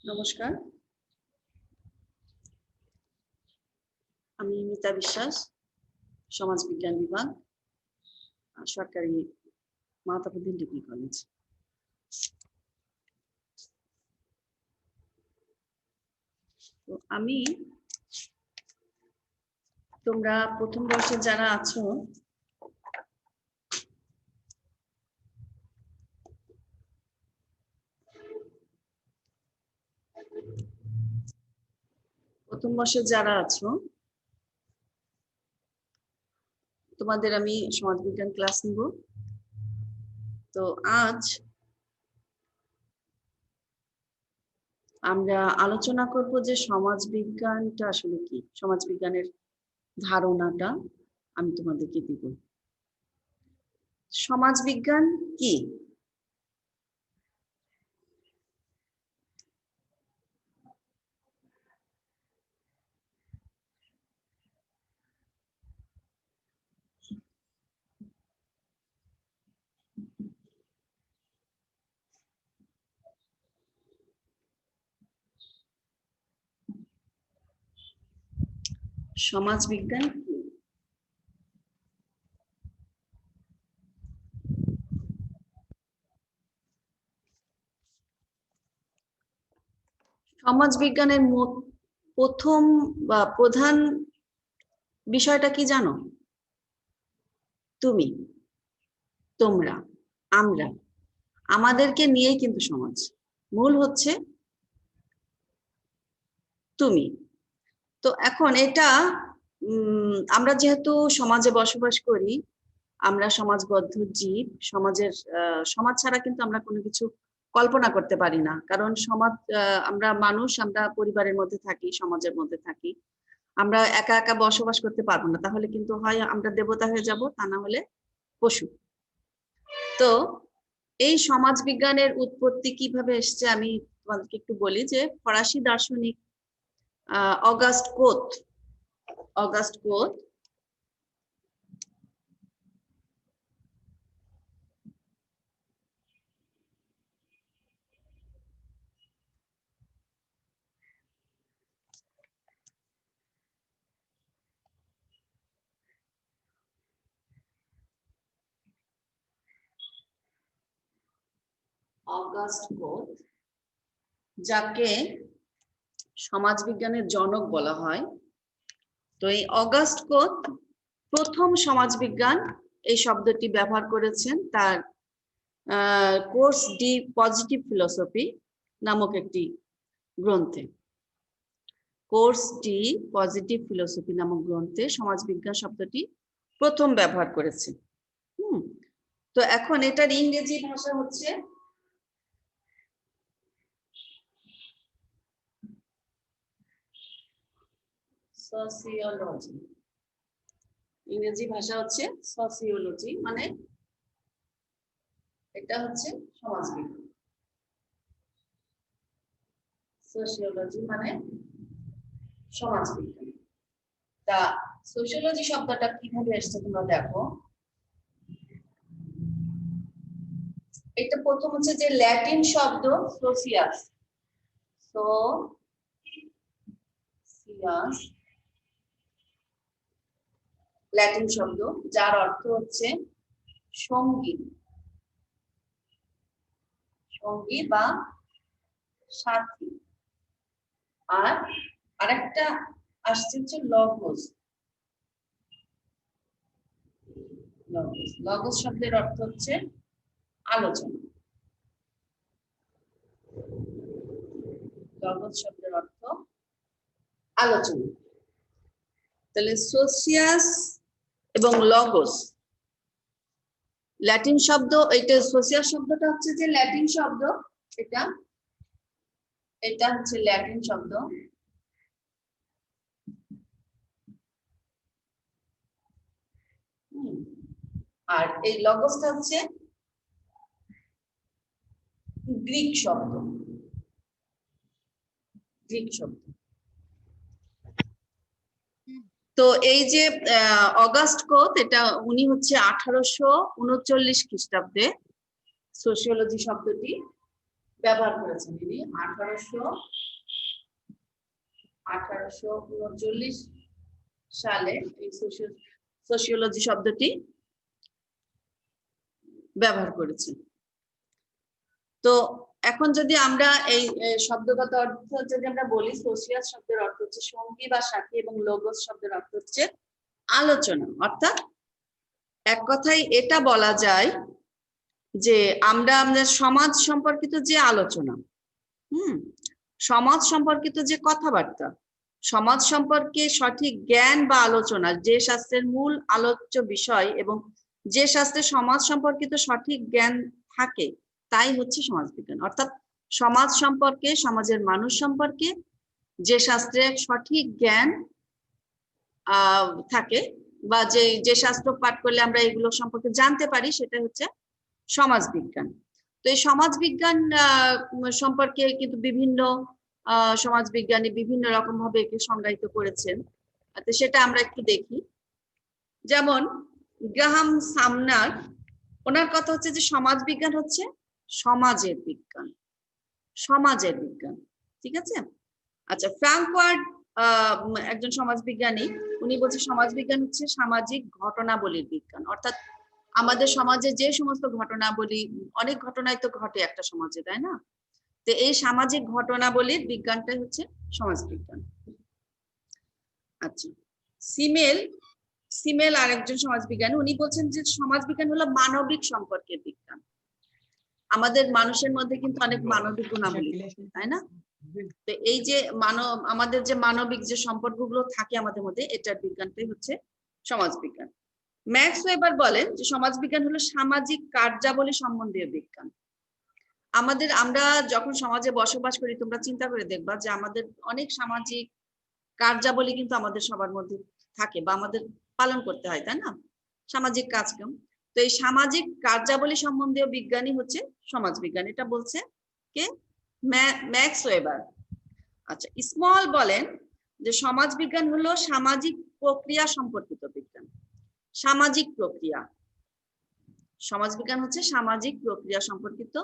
নমস্কার, আমি মিতা বিশ্বাস, সমাজবিজ্ঞান বিভাগ, সরকারি মাহতাবুদ্দিন ডিগ্রি কলেজ। তো আমি তোমরা প্রথম বর্ষে যারা আছো তোমাদের আমি সমাজবিজ্ঞান ক্লাস নিব। তো আজ আমরা আলোচনা করব যে সমাজবিজ্ঞানটা আসলে কি, সমাজবিজ্ঞানের ধারণাটা আমি তোমাদেরকে দিব। সমাজবিজ্ঞান কি? সমাজবিজ্ঞান কি? সমাজবিজ্ঞানের প্রথম বা প্রধান বিষয়টা কি জানো? তুমি, তোমরা, আমরা, আমাদেরকে নিয়েই কিন্তু সমাজ। মূল হচ্ছে তুমি। তো এখন এটা আমরা যেহেতু সমাজে বসবাস করি, আমরা সমাজবদ্ধ জীব, সমাজ ছাড়া কিন্তু আমরা কোনো কিছু কল্পনা করতে পারি না। কারণ সমাজ, আমরা মানুষ, আমরা পরিবারের মধ্যে থাকি, সমাজের মধ্যে থাকি। আমরা একা একা বসবাস করতে পারবো না, তাহলে কিন্তু হয় আমরা দেবতা হয়ে যাব, তা না হলে পশু। তো এই সমাজ বিজ্ঞানের উৎপত্তি কিভাবে এসছে আমি তোমাদেরকে একটু বলি। যে ফরাসি দার্শনিক অগাস্ট কোত যাকে সমাজবিজ্ঞানের জনক বলা হয়। তো এই অগাস্ট কোত প্রথম সমাজবিজ্ঞান এই শব্দটি ব্যবহার করেছেন তার কোর্স ডি পজিটিভ ফিলোসফি নামক একটি গ্রন্থে। কোর্স ডি পজিটিভ ফিলোসফি নামক গ্রন্থে সমাজবিজ্ঞান শব্দটি প্রথম ব্যবহার করেছে। তো এখন এটার ইংরেজি ভাষা হচ্ছে সোসিওলজি। ইংরেজি ভাষা হচ্ছে সোসিওলজি, মানে এটা হচ্ছে সমাজবিজ্ঞান। সোসিওলজি মানে সমাজবিজ্ঞান। তা সোশিওলজি শব্দটা কিভাবে এসেছে তোমরা দেখো। এটা প্রথম হচ্ছে যে ল্যাটিন শব্দ সোসিয়াস, ল্যাটিন শব্দ, যার অর্থ হচ্ছে সঙ্গী, সঙ্গী বা সাথী। আর আরেকটা আসছে হচ্ছে লগোস। লগোস শব্দের অর্থ হচ্ছে আলোচনা। লগোস শব্দের অর্থ আলোচনা। তাহলে সোসিয়াস এবং লগোস ল্যাটিন শব্দ। এটা সোসিয়াস শব্দটা হচ্ছে যে ল্যাটিন শব্দ, এটা হচ্ছে ল্যাটিন শব্দ। আর এই লগোসটা হচ্ছে গ্রিক শব্দ। তো এই যে অগাস্ট কোত, এটা উনি হচ্ছে 1839 খ্রিস্টাব্দে সোশিওলজি শব্দটি ব্যবহার করেছেন তিনি 1839 সালে এই সোশিওলজি শব্দটি ব্যবহার করেছেন। তো এখন যদি আমরা এই শব্দগত অর্থ যদি আমরা বলি, সোশিয়াল শব্দের অর্থ হচ্ছে সঙ্গী বা সাথী এবং লোগোস শব্দের অর্থ হচ্ছে আলোচনা। অর্থাৎ এক কথায় এটা বলা যায় যে আমাদের সমাজ সম্পর্কিত যে আলোচনা, সমাজ সম্পর্কিত যে কথাবার্তা, সমাজ সম্পর্কে সঠিক জ্ঞান বা আলোচনা যে শাস্ত্রের মূল আলোচ্য বিষয় এবং যে শাস্ত্রে সমাজ সম্পর্কিত সঠিক জ্ঞান থাকে তাই হচ্ছে সমাজবিজ্ঞান। অর্থাৎ সমাজ সম্পর্কে, সমাজের মানুষ সম্পর্কে যে শাস্ত্রে সঠিক জ্ঞান থাকে বা যে শাস্ত্র পাঠ করলে আমরা এগুলো সম্পর্কে জানতে পারি সেটা হচ্ছে সমাজবিজ্ঞান। তো এই সমাজবিজ্ঞান সম্পর্কে কিন্তু বিভিন্ন সমাজবিজ্ঞানী বিভিন্ন রকম ভাবে একে সংজ্ঞায়িত করেছেন। তো সেটা আমরা একটু দেখি। যেমন গ্রাহাম সামনার, ওনার কথা হচ্ছে যে সমাজবিজ্ঞান হচ্ছে সমাজের বিজ্ঞান, সমাজের বিজ্ঞান। ঠিক আছে। আচ্ছা, ফ্রাঙ্কওয়ার্ড একজন সমাজবিজ্ঞানী, উনি বলছে সমাজবিজ্ঞান হচ্ছে সামাজিক ঘটনাবলীর বিজ্ঞান। অর্থাৎ আমাদের সমাজে যে সমস্ত ঘটনাবলী, অনেক ঘটনাই তো ঘটে একটা সমাজে, তাই না? তো এই সামাজিক ঘটনাবলীর বিজ্ঞানটাই হচ্ছে সমাজবিজ্ঞান। আচ্ছা, সিমেল আরেকজন সমাজবিজ্ঞানী, উনি বলছেন যে সমাজবিজ্ঞান হলো মানবিক সম্পর্কের বিজ্ঞান। আমাদের মানুষের মধ্যে কিন্তু অনেক মানবিক গুণাবলী, তাই না? তো এই যে আমাদের যে মানবিক যে সম্পর্কগুলো থাকে আমাদের মধ্যে, এটার বিজ্ঞানটাই হচ্ছে সমাজবিজ্ঞান। ম্যাক্স ওয়েবার বলেন যে সমাজবিজ্ঞান হলো সামাজিক কার্যাবলী সম্বন্ধীয় বিজ্ঞান। আমরা যখন সমাজে বসবাস করি, তোমরা চিন্তা করে দেখবা যে আমাদের অনেক সামাজিক কার্যাবলী কিন্তু আমাদের সবার মধ্যে থাকে বা আমাদের পালন করতে হয়, তাই না? সামাজিক কাজকর্ম। তো এই সামাজিক কার্যাবলী সম্বন্ধীয় বিজ্ঞানী হচ্ছে সমাজবিজ্ঞান। এটা বলছে কে? Max Weber. আচ্ছা, স্মল বলেন যে সমাজবিজ্ঞান হলো সামাজিক প্রক্রিয়া সম্পর্কিত বিজ্ঞান। সামাজিক প্রক্রিয়া, সমাজবিজ্ঞান হচ্ছে সামাজিক প্রক্রিয়া সম্পর্কিত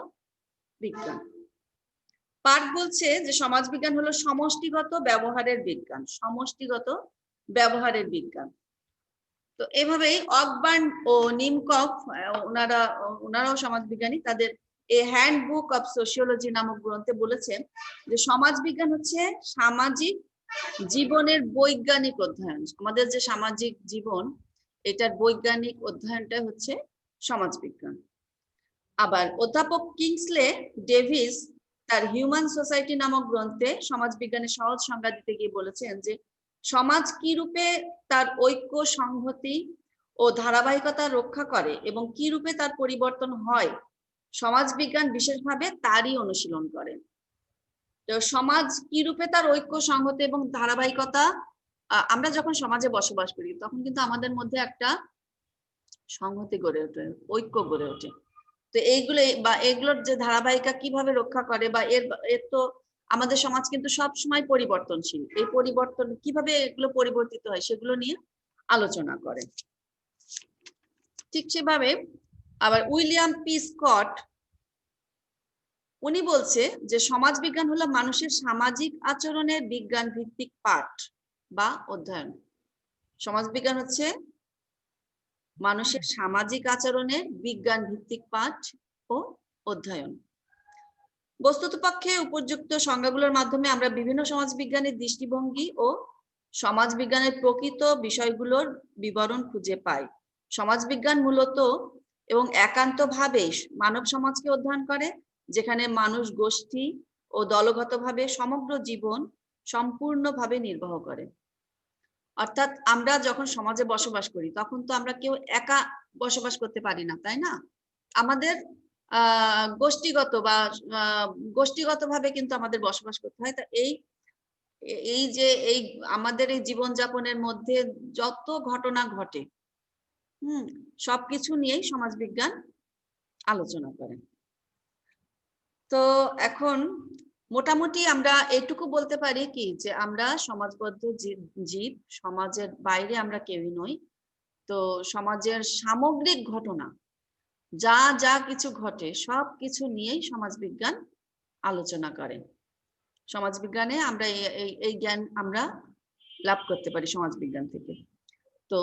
বিজ্ঞান। পার্ক বলছে যে সমাজবিজ্ঞান হলো সমষ্টিগত ব্যবহারের বিজ্ঞান, সমষ্টিগত ব্যবহারের বিজ্ঞান। তো এভাবেই অকবার্ন ও নিমকফ, ওনারাও সমাজবিজ্ঞানী, তাদের এ হ্যান্ডবুক অফ সোশিওলজি নামক গ্রন্থে বলেছেন যে সমাজবিজ্ঞান হচ্ছে সামাজিক জীবনের বৈজ্ঞানিক অধ্যয়ন। আমাদের যে সামাজিক জীবন, এটার বৈজ্ঞানিক অধ্যয়নটা হচ্ছে সমাজবিজ্ঞান। আবার অধ্যাপক কিংসলে ডেভিস তার হিউম্যান সোসাইটি নামক গ্রন্থে সমাজবিজ্ঞানের সহজ সংজ্ঞা দিতে গিয়ে বলেছেন যে সমাজ কি রূপে তার ঐক্য, সংহতি ও ধারাবাহিকতা রক্ষা করে এবং কি রূপে তার পরিবর্তন হয়, সমাজবিজ্ঞান বিশেষভাবে তারই অনুশীলন করে। তো সমাজ কি রূপে তার ঐক্য, সংহতি এবং ধারাবাহিকতা, আমরা যখন সমাজে বসবাস করি তখন কিন্তু আমাদের মধ্যে একটা সংহতি গড়ে ওঠে, ঐক্য গড়ে ওঠে। তো এগুলোর যে ধারাবাহিকতা কিভাবে রক্ষা করে বা এর তো আমাদের সমাজ কিন্তু সব সময় পরিবর্তনশীল, এই পরিবর্তন কিভাবে এগুলো পরিবর্তিত হয় সেগুলো নিয়ে আলোচনা করে। ঠিক সেভাবে আবার উইলিয়াম পি স্কট, উনি বলছে যে সমাজবিজ্ঞান হলো মানুষের সামাজিক আচরণের বিজ্ঞান ভিত্তিক পাঠ বা অধ্যয়ন। সমাজবিজ্ঞান হচ্ছে মানুষের সামাজিক আচরণের বিজ্ঞান ভিত্তিক পাঠ ও অধ্যয়ন। বস্তুতপক্ষে উপযুক্ত সংজ্ঞাগুলোর মাধ্যমে আমরা বিভিন্ন সমাজবিজ্ঞানের দৃষ্টিভঙ্গি ও সমাজবিজ্ঞানের প্রকৃত বিষয়গুলোর বিবরণ খুঁজে পাই। সমাজবিজ্ঞান মূলত এবং একান্তভাবে মানব সমাজকে অধ্যয়ন করে, যেখানে মানুষ গোষ্ঠী ও দলগতভাবে সমগ্র জীবন সম্পূর্ণভাবে নির্বাহ করে। অর্থাৎ আমরা যখন সমাজে বসবাস করি তখন তো আমরা কেউ একা বসবাস করতে পারি না, তাই না? আমাদের গোষ্ঠীগতভাবে কিন্তু আমাদের বসবাস করতে হয়। তা এই আমাদের এই জীবনযাপনের মধ্যে যত ঘটনা ঘটে, সবকিছু নিয়েই সমাজবিজ্ঞান আলোচনা করে। তো এখন মোটামুটি আমরা এটুকু বলতে পারি কি যে আমরা সমাজবদ্ধ জীব, সমাজের বাইরে আমরা কেউই নই। তো সমাজের সামগ্রিক ঘটনা যা যা কিছু ঘটে সব কিছু নিয়েই সমাজবিজ্ঞান আলোচনা করে। সমাজবিজ্ঞানে আমরা এই জ্ঞান আমরা লাভ করতে পারি সমাজবিজ্ঞান থেকে। তো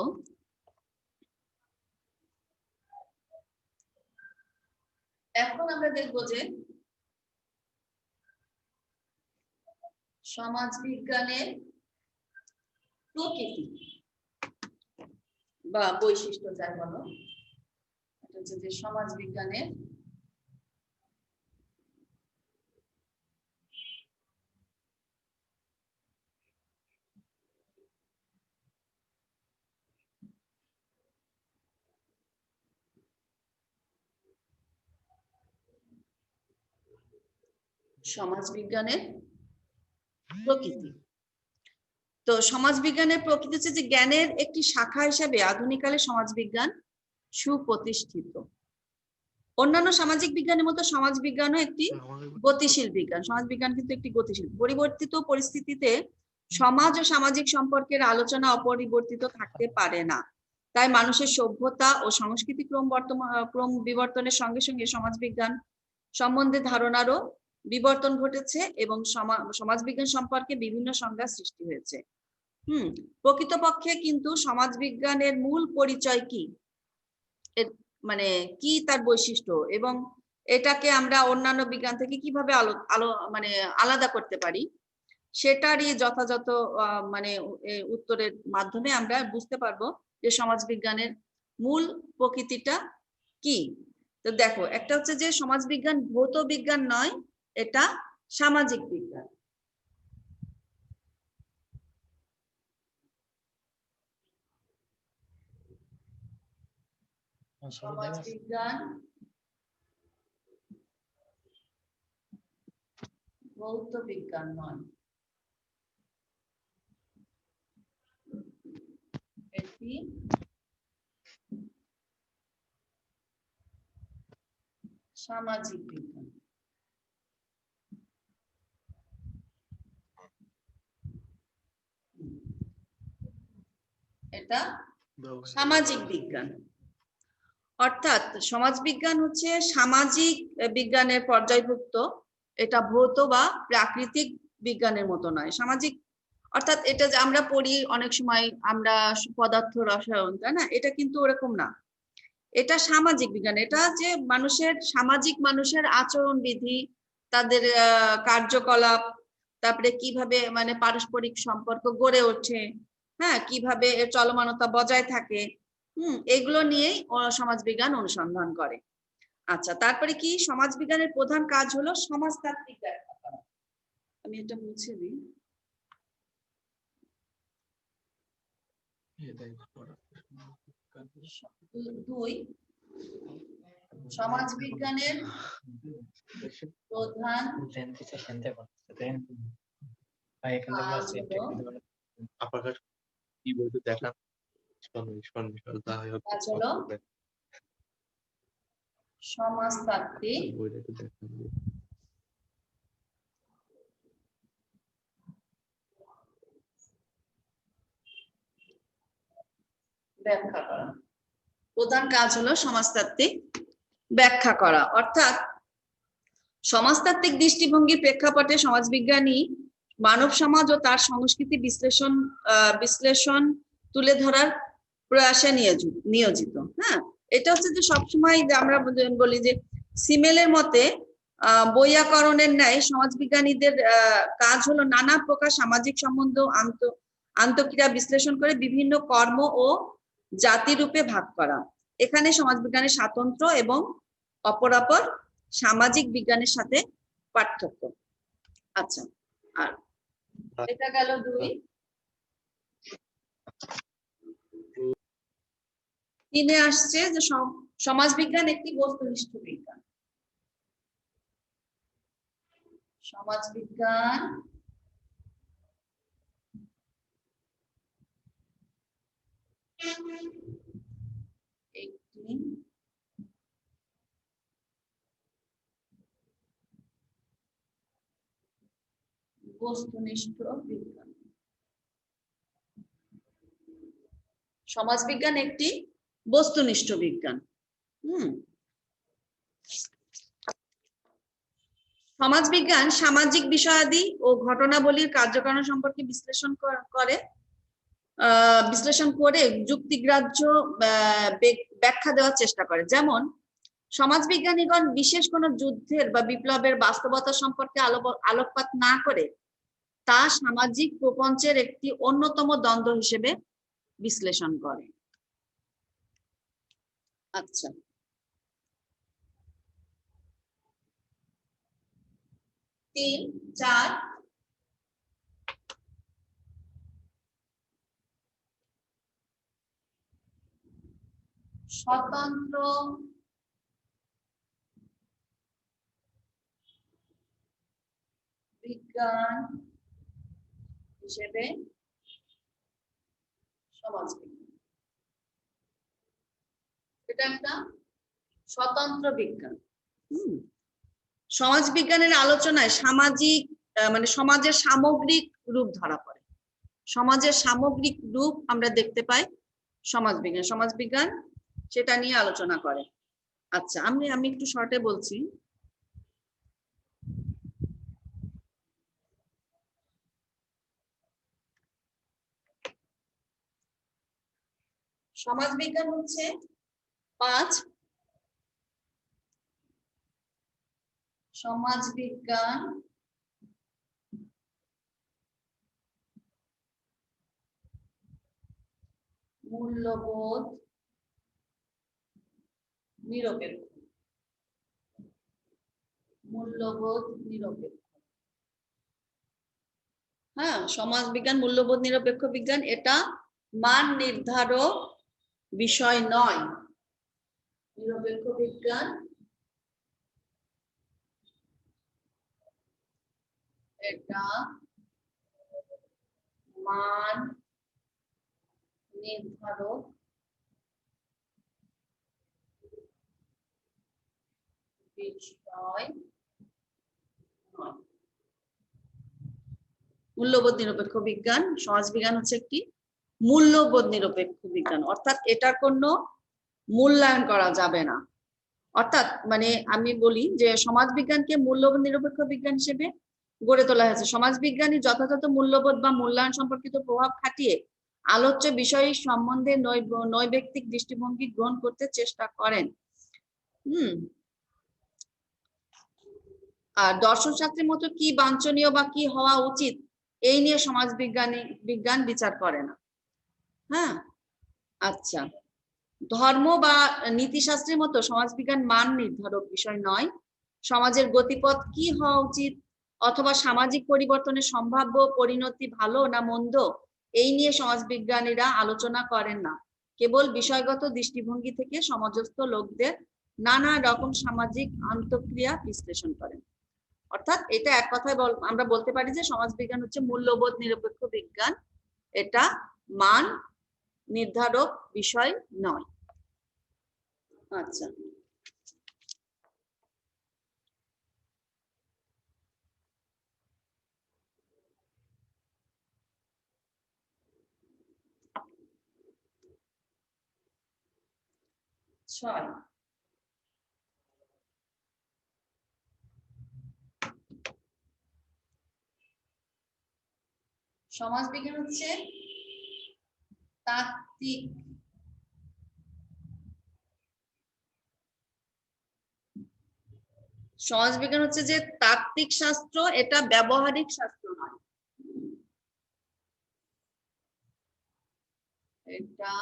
এখন আমরা দেখব যে সমাজবিজ্ঞানের প্রকৃতি বা বৈশিষ্ট্য যাই বলো, এটা হচ্ছে যে সমাজবিজ্ঞানের প্রকৃতি। তো সমাজবিজ্ঞানের প্রকৃতি হচ্ছে যে জ্ঞানের একটি শাখা হিসেবে আধুনিককালে সমাজবিজ্ঞান সুপ্রতিষ্ঠিত। অন্যান্য সামাজিক বিজ্ঞানের মতো সমাজবিজ্ঞানও একটি গতিশীল বিজ্ঞান। সমাজবিজ্ঞান কিন্তু একটি গতিশীল। পরিবর্তিত পরিস্থিতিতে সমাজ ও সামাজিক সম্পর্কের আলোচনা অপরিবর্তিত থাকতে পারে না। তাই মানুষের সভ্যতা ও সংস্কৃতি ক্রম বিবর্তনের সঙ্গে সঙ্গে সমাজবিজ্ঞান সম্বন্ধে ধারণারও বিবর্তন ঘটেছে এবং সমাজবিজ্ঞান সম্পর্কে বিভিন্ন সংজ্ঞা সৃষ্টি হয়েছে। প্রকৃতপক্ষে কিন্তু সমাজবিজ্ঞানের মূল পরিচয় কি, মানে কি তার বৈশিষ্ট্য, এবং এটাকে আমরা অন্যান্য বিজ্ঞান থেকে কিভাবে মানে আলাদা করতে পারি, সেটারই যথাযথ মানে উত্তরের মাধ্যমে আমরা বুঝতে পারবো যে সমাজবিজ্ঞানের মূল প্রকৃতিটা কি। তো দেখো, একটা হচ্ছে যে সমাজবিজ্ঞান ভৌত বিজ্ঞান নয়, এটা সামাজিক বিজ্ঞান। সমাজবিজ্ঞান ভৌত বিজ্ঞান নয়, এটি সামাজিক বিজ্ঞান। এটা সামাজিক বিজ্ঞান, অর্থাৎ সমাজবিজ্ঞান হচ্ছে সামাজিক বিজ্ঞানের পর্যায়ভুক্ত। এটা ভৌত বা প্রাকৃতিক বিজ্ঞানের মতো নয়। সামাজিক অর্থাৎ এটা যে আমরা পড়ি অনেক সময় আমরা পদার্থ রসায়ন, তাই না, এটা কিন্তু ওরকম না। এটা সামাজিক বিজ্ঞান। এটা যে মানুষের আচরণ বিধি, তাদের কার্যকলাপ, তারপরে কিভাবে মানে পারস্পরিক সম্পর্ক গড়ে ওঠে, হ্যাঁ, কিভাবে এর চলমানতা বজায় থাকে, এগুলো নিয়েই সমাজবিজ্ঞান অনুসন্ধান করে। আচ্ছা, তারপরে কি সমাজবিজ্ঞানের প্রধান কাজ হলো সমাজতাত্ত্বিক ব্যাখ্যা করা। আমি এটা মুছে দিই। দুই, সমাজবিজ্ঞানের প্রধান সমাজতাত্ত্বিক ব্যাখ্যা করা। প্রধান কাজ হলো সমাজতাত্ত্বিক ব্যাখ্যা করা, অর্থাৎ সমাজতাত্ত্বিক দৃষ্টিভঙ্গির প্রেক্ষাপটে সমাজবিজ্ঞানী মানব সমাজ ও তার সংস্কৃতি বিশ্লেষণ তুলে ধরার প্রয়াসে নিয়োজিত। হ্যাঁ, এটা হচ্ছে যে সবসময় আমরা বলি যে সিমেলের মতে বৈয়াকরণের ন্যায় সমাজবিজ্ঞানীদের কাজ হলো নানা প্রকার সামাজিক সম্বন্ধ আন্তঃক্রিয়া বিশ্লেষণ করে বিভিন্ন কর্ম ও জাতিরূপে ভাগ করা। এখানে সমাজবিজ্ঞানের স্বাতন্ত্র্য এবং অপরাপর সামাজিক বিজ্ঞানের সাথে পার্থক্য। আচ্ছা, আর এটা গেল দুই। তিনে আসছে যে সমাজবিজ্ঞান একটি বস্তুনিষ্ঠ বিজ্ঞান। সমাজবিজ্ঞান একটি বস্তুনিষ্ঠ বিজ্ঞান। সমাজবিজ্ঞান একটি বস্তুনিষ্ঠ বিজ্ঞান। সমাজবিজ্ঞান সামাজিক বিষয়াদি ও ঘটনাবলীর কার্যকারণ সম্পর্কে বিশ্লেষণ করে যুক্তিগ্রাহ্য ব্যাখ্যা দেওয়ার চেষ্টা করে। যেমন সমাজবিজ্ঞানীগণ বিশেষ কোনো যুদ্ধের বা বিপ্লবের বাস্তবতা সম্পর্কে আলোকপাত না করে তা সামাজিক প্রপঞ্চের একটি অন্যতম দ্বন্দ্ব হিসেবে বিশ্লেষণ করে। আচ্ছা, তিন, চার, স্বতন্ত্র বিজ্ঞান হিসেবে সমাজবিজ্ঞান, এটা একটা স্বতন্ত্র বিজ্ঞান। সমাজবিজ্ঞানের আলোচনায় সামাজিক মানে সমাজের সামগ্রিক রূপ ধরা পড়ে। সমাজের সামগ্রিক রূপ আমরা দেখতে পাই সমাজবিজ্ঞান সেটা নিয়ে আলোচনা করে। আচ্ছা, আমি একটু শর্টে বলছি। সমাজবিজ্ঞান হচ্ছে 5। সমাজবিজ্ঞান মূল্যবোধ নিরপেক্ষ। হ্যাঁ, সমাজবিজ্ঞান মূল্যবোধ নিরপেক্ষ বিজ্ঞান, এটা মান নির্ধারক বিষয় নয়। নিরপেক্ষ বিজ্ঞান এটা মান নির্ধারক বিষয় নয়। মূল্যবোধ নিরপেক্ষ বিজ্ঞান, সমাজবিজ্ঞান হচ্ছে একটি মূল্যবোধ নিরপেক্ষ বিজ্ঞান, অর্থাৎ এটার কোনো মূল্যায়ন করা যাবে না। অর্থাৎ মানে আমি বলি যে সমাজবিজ্ঞানকে মূল্যবোধ নিরপেক্ষ বিজ্ঞান হিসেবে গড়ে তোলা হয়েছে। সমাজবিজ্ঞানী যথাযথ মূল্যবোধ বা মূল্যায়ন সম্পর্কিত প্রভাব খাটিয়ে আলোচ্য বিষয় সম্বন্ধে নৈর্ব্যক্তিক দৃষ্টিভঙ্গি গ্রহণ করতে চেষ্টা করেন। আর দর্শন শাস্ত্রের মতো কি বাঞ্ছনীয় বা কি হওয়া উচিত এই নিয়ে বিজ্ঞান বিচার করে না। হ্যাঁ, আচ্ছা, ধর্ম বা নীতিশাস্ত্রের মতো সমাজবিজ্ঞান মান নির্ধারক বিষয় নয়। সমাজের গতিপথ কি হওয়া উচিত অথবা সামাজিক পরিবর্তনের সম্ভাব্য পরিণতি ভালো না মন্দ এই নিয়ে সমাজবিজ্ঞানীরা আলোচনা করেন না। কেবল বিষয়গত দৃষ্টিভঙ্গি থেকে সমাজস্থ লোকদের নানা রকম সামাজিক আন্তঃক্রিয়া বিশ্লেষণ করেন। অর্থাৎ এটা এক কথায় আমরা বলতে পারি যে সমাজবিজ্ঞান হচ্ছে মূল্যবোধ নিরপেক্ষ বিজ্ঞান, এটা মান নির্ধারক বিষয় নয়। আচ্ছা, ছয়, সমাজবিজ্ঞান হচ্ছে তাত্ত্বিক সমাজবিজ্ঞান হচ্ছে যে তাত্ত্বিক শাস্ত্র, এটা ব্যবহারিক শাস্ত্র নয়। এটা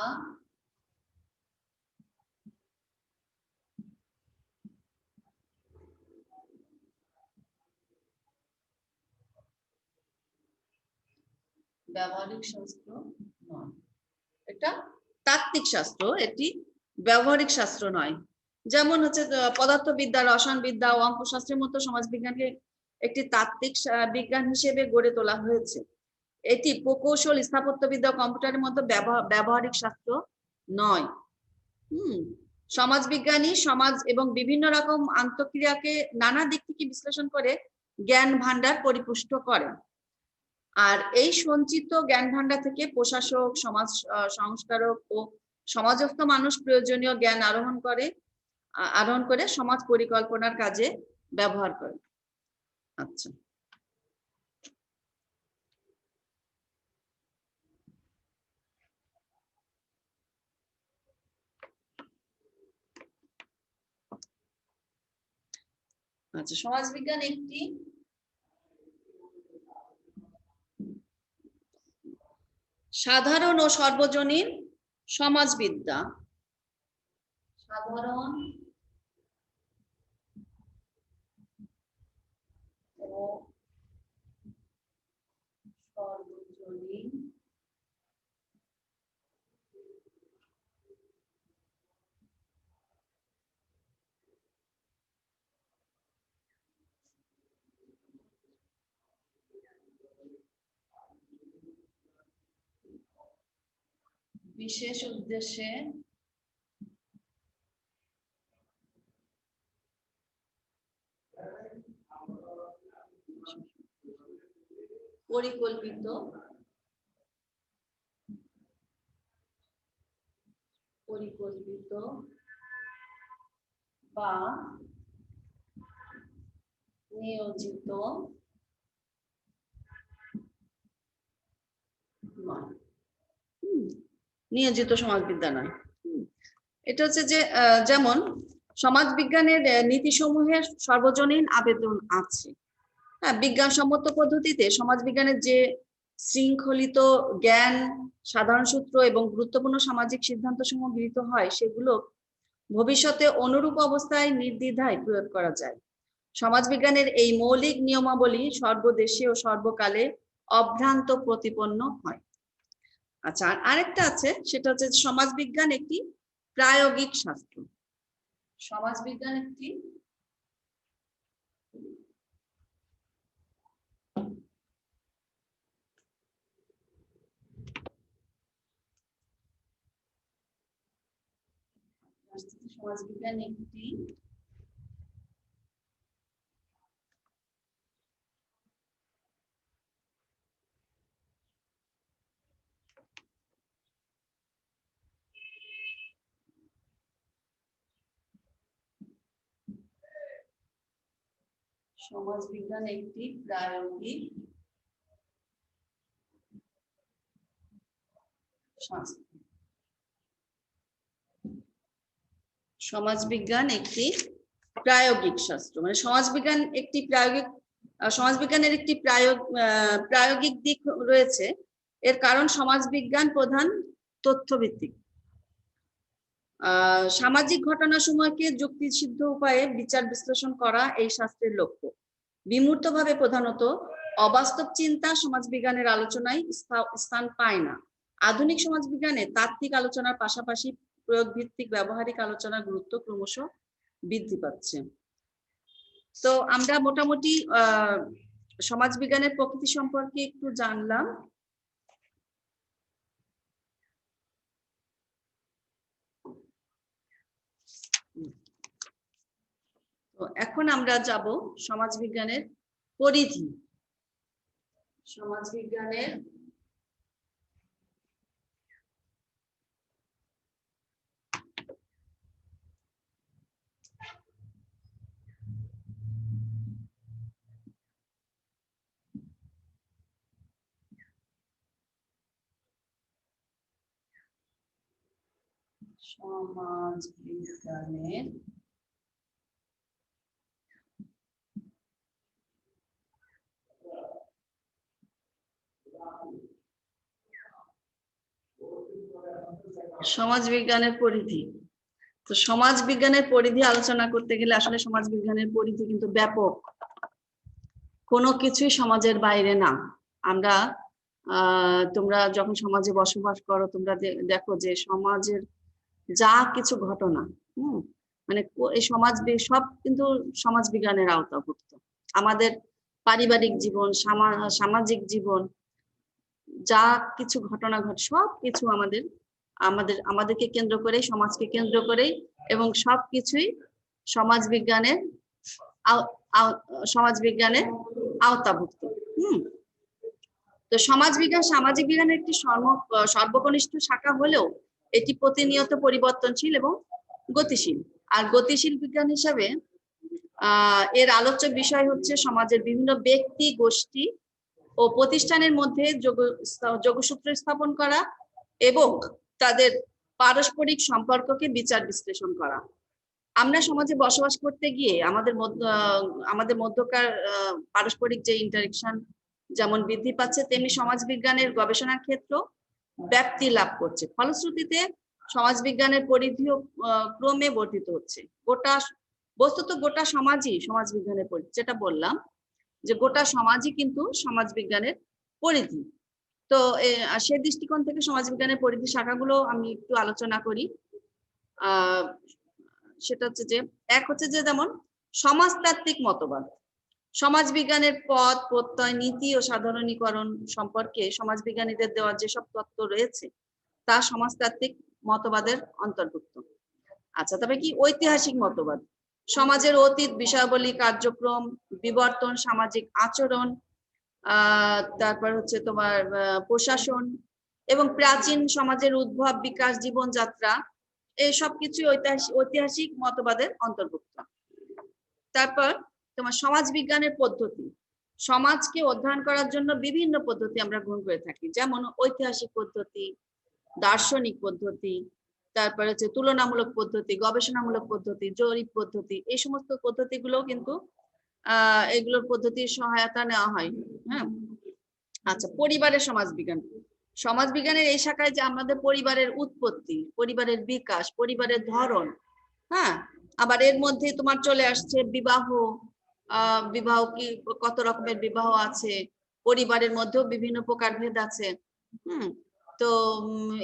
ব্যবহারিক শাস্ত্র নয়, এটা তাত্ত্বিক শাস্ত্র, এটি ব্যবহারিক শাস্ত্র নয়। যেমন হচ্ছে পদার্থবিদ্যা, রসায়নবিদ্যা ও অঙ্কশাস্ত্রের মতো সমাজবিজ্ঞানকে একটি তাত্ত্বিক বিজ্ঞান হিসেবে গড়ে তোলা হয়েছে। এটি প্রকৌশল, স্থাপত্যবিদ্যা, কম্পিউটারের মতো ব্যবহারিক শাস্ত্র নয়। সমাজবিজ্ঞানী সমাজ এবং বিভিন্ন রকম আন্তঃক্রিয়াকে নানা দিক থেকে বিশ্লেষণ করে জ্ঞান ভান্ডার পরিপুষ্ট করে। আর এই সঞ্চিত জ্ঞান ভান্ডার থেকে প্রশাসক, সমাজ সংস্কারক ও সমাজস্থ মানুষ প্রয়োজনীয় জ্ঞান আরোহণ করে সমাজ পরিকল্পনার কাজে ব্যবহার করে। আচ্ছা, আচ্ছা, সমাজবিজ্ঞান একটি সাধারণ ও সর্বজনীন সমাজবিদ্যা। সাধারণ ও সর্বজনীন বিশেষ উদ্দেশ্যে পরিকল্পিত বা নিয়োজিত নয়। নিয়োজিত সমাজবিদ্যা নয়। এটা হচ্ছে যে যেমন সমাজবিজ্ঞানের নীতিসমূহের সর্বজনীন আবেদন আছে। হ্যাঁ, বিজ্ঞানসম্মত পদ্ধতিতে সমাজবিজ্ঞানের যে শৃঙ্খলিত জ্ঞান, সাধারণ সূত্র এবং গুরুত্বপূর্ণ সামাজিক সিদ্ধান্তসমূহ গৃহীত হয়, সেগুলো ভবিষ্যতে অনুরূপ অবস্থায় নির্দ্বিধায় প্রয়োগ করা যায়। সমাজবিজ্ঞানের এই মৌলিক নিয়মাবলী সর্বদেশে ও সর্বকালে অভ্রান্ত প্রতিপন্ন হয়। আচ্ছা, আরেকটা আছে, সেটা হচ্ছে সমাজবিজ্ঞান একটি প্রায়োগিক শাস্ত্র। সমাজবিজ্ঞান একটি সমাজবিজ্ঞান একটি সমাজবিজ্ঞান একটি প্রায়োগিক শাস্ত্র। সমাজবিজ্ঞান একটি প্রায়োগিক শাস্ত্র, মানে সমাজবিজ্ঞান একটি প্রায়োগিক, সমাজবিজ্ঞানের একটি প্রায়োগিক দিক রয়েছে। এর কারণ সমাজবিজ্ঞান প্রধান তথ্যভিত্তিক। সামাজিক ঘটনাসমূহকে যুক্তিসিদ্ধ উপায়ে বিচার বিশ্লেষণ করা এই শাস্ত্রের লক্ষ্য। বিমূর্তভাবে প্রধানত অবাস্তব চিন্তা সমাজবিজ্ঞানের আলোচনায় স্থান পায় না। আধুনিক সমাজবিজ্ঞানে তাত্ত্বিক আলোচনার পাশাপাশি প্রয়োগ ভিত্তিক ব্যবহারিক আলোচনার গুরুত্ব ক্রমশ বৃদ্ধি পাচ্ছে। তো আমরা মোটামুটি সমাজবিজ্ঞানের প্রকৃতি সম্পর্কে একটু জানলাম। তো এখন আমরা যাব সমাজবিজ্ঞানের পরিধি। সমাজবিজ্ঞানের সমাজবিজ্ঞানের সমাজবিজ্ঞানের পরিধি। তো সমাজবিজ্ঞানের পরিধি আলোচনা করতে গেলে আসলে সমাজবিজ্ঞানের পরিধি কিন্তু ব্যাপক, কোনো কিছুই সমাজের বাইরে না। আমরা তোমরা যখন সমাজে বসবাস করো, তোমরা দেখো যে সমাজের যা কিছু ঘটনা, মানে এই সমাজ সব কিন্তু সমাজবিজ্ঞানের আওতাভুক্ত। আমাদের পারিবারিক জীবন, সামাজিক জীবন, যা কিছু ঘটনা ঘটে সব কিছু আমাদেরকে কেন্দ্র করে, সমাজকে কেন্দ্র করে, এবং সবকিছুই সমাজবিজ্ঞানের আওতাভুক্ত। তো সমাজবিজ্ঞান সামাজিক বিজ্ঞানের একটি সর্বকনিষ্ঠ শাখা হলেও এটি প্রতিনিয়ত পরিবর্তনশীল এবং গতিশীল। আর গতিশীল বিজ্ঞান হিসাবে এর আলোচ্য বিষয় হচ্ছে সমাজের বিভিন্ন ব্যক্তি, গোষ্ঠী ও প্রতিষ্ঠানের মধ্যে যোগসূত্র স্থাপন করা এবং তাদের পারস্পরিক সম্পর্ককে বিচার বিশ্লেষণ করা। আমরা সমাজে বসবাস করতে গিয়ে আমাদের মধ্যকার পারস্পরিক যে ইন্টারেকশন যেমন বৃদ্ধি পাচ্ছে, তেমনি সমাজবিজ্ঞানের গবেষণার ক্ষেত্র ব্যাপ্তি লাভ করছে। ফলশ্রুতিতে সমাজবিজ্ঞানের পরিধিও ক্রমে বর্ধিত হচ্ছে। বস্তুত গোটা সমাজই সমাজবিজ্ঞানের পরিধি, যেটা বললাম যে গোটা সমাজই কিন্তু সমাজবিজ্ঞানের পরিধি। তো সেই দৃষ্টিকোণ থেকে সমাজবিজ্ঞানের পরিধি শাখাগুলো আমি একটু আলোচনা করি। সেটা হচ্ছে যে এক হচ্ছে যে যেমন সমাজতাত্ত্বিক মতবাদ। সমাজবিজ্ঞানের পদ, প্রত্যয়, নীতি ও সাধারণীকরণ সম্পর্কে সমাজবিজ্ঞানীদের দেওয়া যেসব তত্ত্ব রয়েছে তা সমাজতাত্ত্বিক মতবাদের অন্তর্ভুক্ত। আচ্ছা, তবে কি ঐতিহাসিক মতবাদ? সমাজের অতীত, বিষয়াবলী, কার্যক্রম, বিবর্তন, সামাজিক আচরণ, তারপর হচ্ছে তোমার প্রশাসন এবং প্রাচীন সমাজের উদ্ভব, বিকাশ, জীবনযাত্রা, এই সব কিছুই ঐতিহাসিক মতবাদের অন্তর্ভুক্ত। তারপর তোমার সমাজবিজ্ঞানের পদ্ধতি। সমাজকে অধ্যয়ন করার জন্য বিভিন্ন পদ্ধতি আমরা গ্রহণ করে থাকি, যেমন ঐতিহাসিক পদ্ধতি, দার্শনিক পদ্ধতি, তারপরে হচ্ছে তুলনামূলক পদ্ধতি, গবেষণামূলক পদ্ধতি, জরিপ পদ্ধতি। এই সমস্ত পদ্ধতিগুলো কিন্তু এগুলোর পদ্ধতির সহায়তা নেওয়া হয়। হ্যাঁ, আচ্ছা, পরিবারের সমাজবিজ্ঞান। সমাজবিজ্ঞানের এই শাখায় যে আমাদের পরিবারের উৎপত্তি, পরিবারের বিকাশ, পরিবারের ধরন, হ্যাঁ, আবার এর মধ্যে তোমার চলে আসছে বিবাহ। বিবাহ কি, কত রকমের বিবাহ আছে, পরিবারের মধ্যেও বিভিন্ন প্রকারভেদ আছে। তো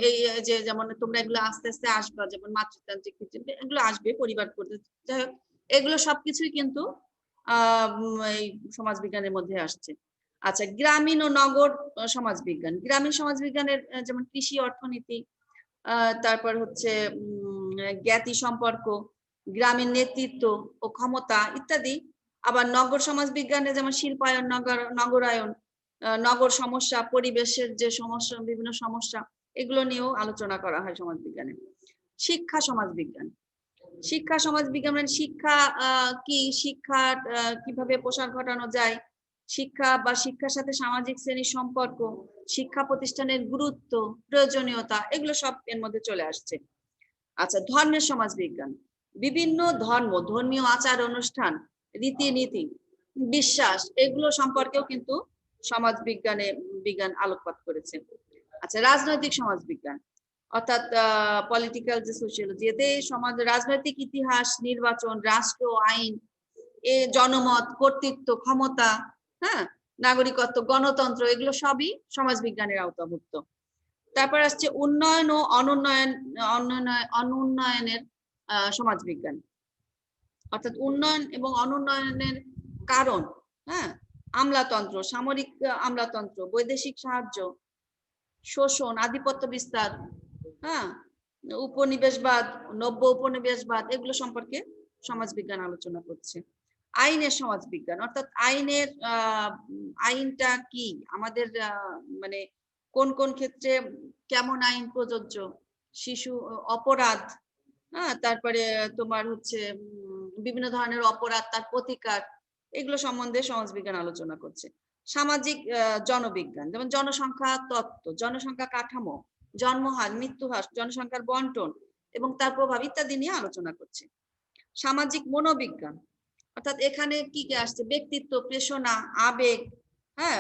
এই যে যেমন তোমরা এগুলো আস্তে আস্তে আসবা, যেমন মাতৃতান্ত্রিক এগুলো আসবে, পরিবার পদ্ধতি, যাই হোক, এগুলো সবকিছুই কিন্তু এই সমাজবিজ্ঞানের মধ্যে আসছে। আচ্ছা, গ্রামীণ ও নগর সমাজবিজ্ঞান। গ্রামীণ সমাজবিজ্ঞানের যেমন কৃষি, অর্থনীতি, তারপর হচ্ছে জ্ঞাতি সম্পর্ক, গ্রামীণ নেতৃত্ব ও ক্ষমতা ইত্যাদি। আবার নগর সমাজবিজ্ঞানে যেমন শিল্পায়ন, নগরায়ন, নগর সমস্যা, পরিবেশের যে সমস্যা, বিভিন্ন সমস্যা, এগুলো নিয়েও আলোচনা করা হয় সমাজবিজ্ঞানে। শিক্ষা সমাজবিজ্ঞান। শিক্ষা সমাজবিজ্ঞান মানে শিক্ষা কি, শিক্ষা কিভাবে প্রসার ঘটানো যায়, শিক্ষা বা শিক্ষার সাথে সামাজিক শ্রেণীর সম্পর্ক, শিক্ষা প্রতিষ্ঠানের গুরুত্ব, প্রয়োজনীয়তা, এগুলো সব এর মধ্যে চলে আসছে। আচ্ছা, ধর্মের সমাজবিজ্ঞান। বিভিন্ন ধর্ম, ধর্মীয় আচার অনুষ্ঠান, রীতিনীতি, বিশ্বাস, এগুলো সম্পর্কেও কিন্তু বিজ্ঞান আলোকপাত করেছে। আচ্ছা, রাজনৈতিক সমাজবিজ্ঞান অর্থাৎ পলিটিক্যাল যে সোশিয়োলজি, এতে সমাজ, রাজনৈতিক ইতিহাস, নির্বাচন, রাষ্ট্র, আইন, জনমত, কর্তৃত্ব, ক্ষমতা, হ্যাঁ, নাগরিকত্ব, গণতন্ত্র, এগুলো সবই সমাজবিজ্ঞানের আওতাভুক্ত। তারপর আসছে উন্নয়ন ও অনুন্নয়নের সমাজবিজ্ঞান, অর্থাৎ উন্নয়ন এবং অনুন্নয়নের কারণ, হ্যাঁ, আমলাতন্ত্র, সামরিক আমলাতন্ত্র, বৈদেশিক সাহায্য, শোষণ, আধিপত্য বিস্তার, হ্যাঁ, উপনিবেশবাদ, নব্য উপনিবেশবাদ, এগুলো সম্পর্কে সমাজবিজ্ঞান আলোচনা করছে। আইনের সমাজবিজ্ঞান অর্থাৎ আইনটা কি, আমাদের মানে কোন কোন ক্ষেত্রে কেমন আইন প্রযোজ্য, শিশু অপরাধ, হ্যাঁ, তারপরে তোমার হচ্ছে বিভিন্ন ধরনের অপরাধ, তার প্রতিকার, এগুলো সম্বন্ধে সমাজবিজ্ঞান আলোচনা করছে। সামাজিক জনবিজ্ঞান, যেমন জনসংখ্যা তত্ত্ব, জনসংখ্যা কাঠামো, জন্মহার, মৃত্যুহার, জনসংখ্যার বন্টন এবং তার প্রভাব ইত্যাদি নিয়ে আলোচনা করছে। সামাজিক মনোবিজ্ঞান অর্থাৎ এখানে কি কি আসছে, ব্যক্তিত্ব, প্রেষণা, আবেগ, হ্যাঁ,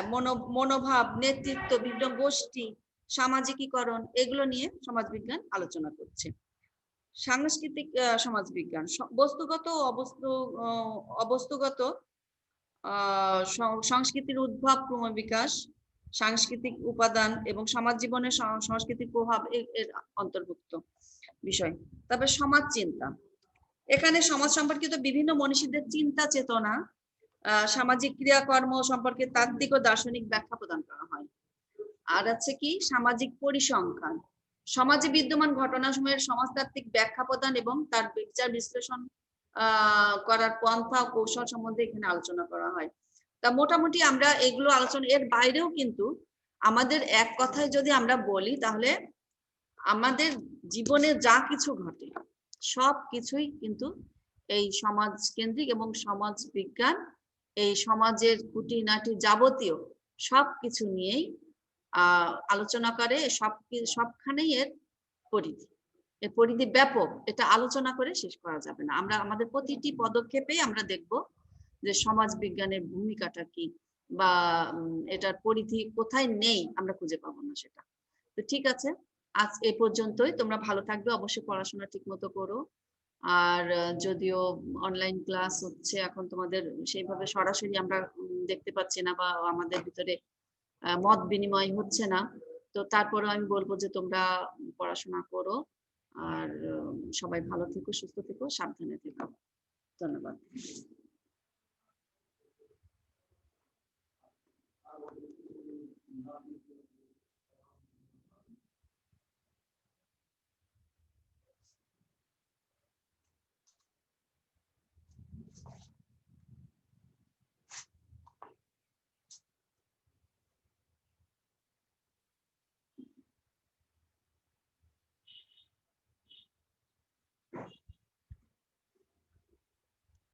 মনোভাব, নেতৃত্ব, বিভিন্ন গোষ্ঠী, সামাজিকীকরণ, এগুলো নিয়ে সমাজবিজ্ঞান আলোচনা করছে। সাংস্কৃতিক সমাজবিজ্ঞান বস্তুগত অবস্তুগত সংস্কৃতির উদ্ভব, ক্রমবিকাশ, সাংস্কৃতিক উপাদান এবং সমাজ জীবনের সংস্কৃতির প্রভাব এর অন্তর্ভুক্ত বিষয়। তারপরে সমাজ চিন্তা, এখানে সমাজ সম্পর্কিত বিভিন্ন মনীষীদের চিন্তা চেতনা, সামাজিক ক্রিয়াকর্ম সম্পর্কে তাত্ত্বিক ও দার্শনিক ব্যাখ্যা প্রদান করা হয়। আর আছে কি সামাজিক পরিসংখ্যান, সমাজে বিদ্যমান ঘটনাসমূহের সমাজতাত্ত্বিক ব্যাখ্যা প্রদান এবং তার বিচার বিশ্লেষণ করার পন্থা ও কৌশল সম্বন্ধে এখানে আলোচনা করা হয়। তা মোটামুটি আমরা এগুলো আলোচনা, এর বাইরেও কিন্তু আমাদের এক কথায় যদি আমরা বলি, তাহলে আমাদের জীবনে যা কিছু ঘটে সব কিছুই কিন্তু এই সমাজ কেন্দ্রিক এবং সমাজ বিজ্ঞান, এই সমাজের খুঁটিনাটি যাবতীয় সবকিছু নিয়েই আলোচনা করে। সবখানেই এর পরিধি, এর পরিধি ব্যাপক। এটা আলোচনা করে শেষ করা যাবে না। আমরা আমাদের প্রতিটি পদক্ষেপেই আমরা দেখব যে সমাজ বিজ্ঞানের ভূমিকাটা কি, বা এটার পরিধি কোথায় নেই আমরা খুঁজে পাবো না সেটা। তো ঠিক আছে, আজ এ পর্যন্তই। তোমরা ভালো থাকবে, অবশ্যই পড়াশোনা ঠিক মতো করো। আর যদিও অনলাইন ক্লাস হচ্ছে এখন, তোমাদের সেইভাবে সরাসরি আমরা দেখতে পাচ্ছি না, বা আমাদের ভিতরে মত বিনিময় হচ্ছে না, তো তারপরেও আমি বলবো যে তোমরা পড়াশোনা করো। আর সবাই ভালো থেকো, সুস্থ থেকো, সাবধানে থেকো। ধন্যবাদ।